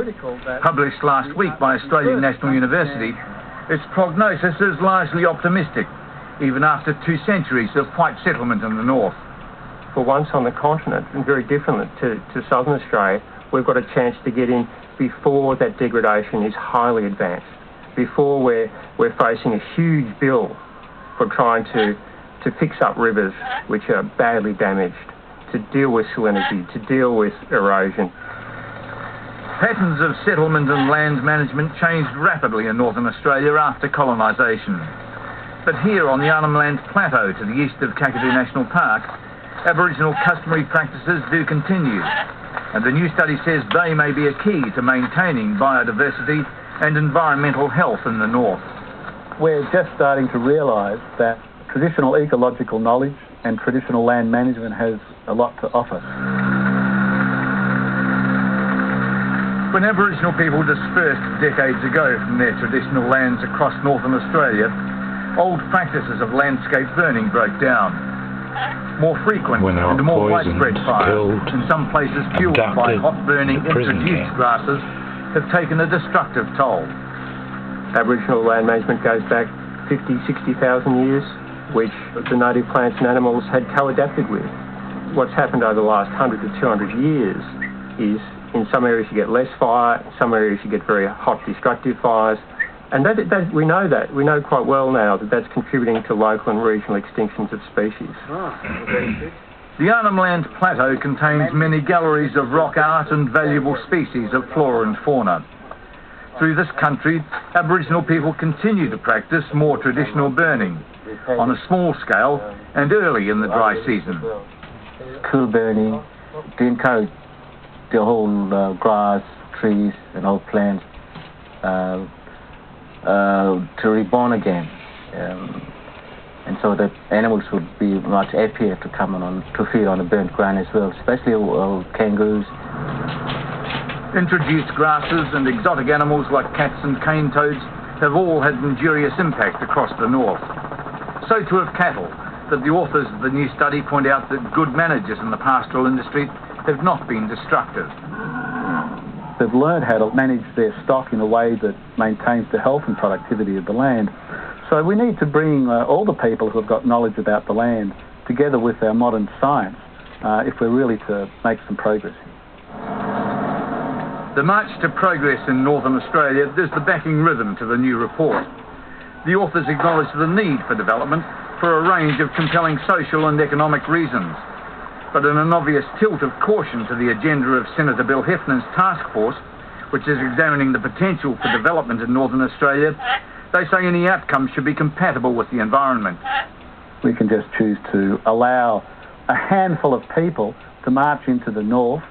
Published last week by Australian National University, its prognosis is largely optimistic, even after 2 centuries of white settlement in the north. For once on the continent, and very different to southern Australia, we've got a chance to get in before that degradation is highly advanced, before we're facing a huge bill for trying to fix up rivers which are badly damaged, to deal with salinity, to deal with erosion. Patterns of settlement and land management changed rapidly in northern Australia after colonisation. But here on the Arnhem Land Plateau to the east of Kakadu National Park, Aboriginal customary practices do continue, and the new study says they may be a key to maintaining biodiversity and environmental health in the north. We're just starting to realise that traditional ecological knowledge and traditional land management has a lot to offer. When Aboriginal people dispersed decades ago from their traditional lands across northern Australia, old practices of landscape burning broke down. More frequent and more widespread fires, in some places fueled by hot-burning introduced grasses, have taken a destructive toll. Aboriginal land management goes back 50,000, 60,000 years, which the native plants and animals had co-adapted with. What's happened over the last 100 to 200 years is in some areas you get less fire, in some areas you get very hot, destructive fires, and we know that. We know quite well now that that's contributing to local and regional extinctions of species. The Arnhem Land Plateau contains many galleries of rock art and valuable species of flora and fauna. Through this country, Aboriginal people continue to practice more traditional burning, on a small scale and early in the dry season. Cool burning to encourage the whole grass, trees and all plants to reborn again, and so that animals would be much happier to come on to feed on the burnt ground as well, especially kangaroos. Introduced grasses and exotic animals like cats and cane toads have all had injurious impact across the north. So too have cattle, but the authors of the new study point out that good managers in the pastoral industry have not been destructive. They've learned how to manage their stock in a way that maintains the health and productivity of the land. So we need to bring all the people who have got knowledge about the land together with our modern science if we're really to make some progress. The march to progress in northern Australia is the backing rhythm to the new report. The authors acknowledge the need for development for a range of compelling social and economic reasons. But in an obvious tilt of caution to the agenda of Senator Bill Hefferna's task force, which is examining the potential for development in northern Australia, they say any outcome should be compatible with the environment. We can just choose to allow a handful of people to march into the north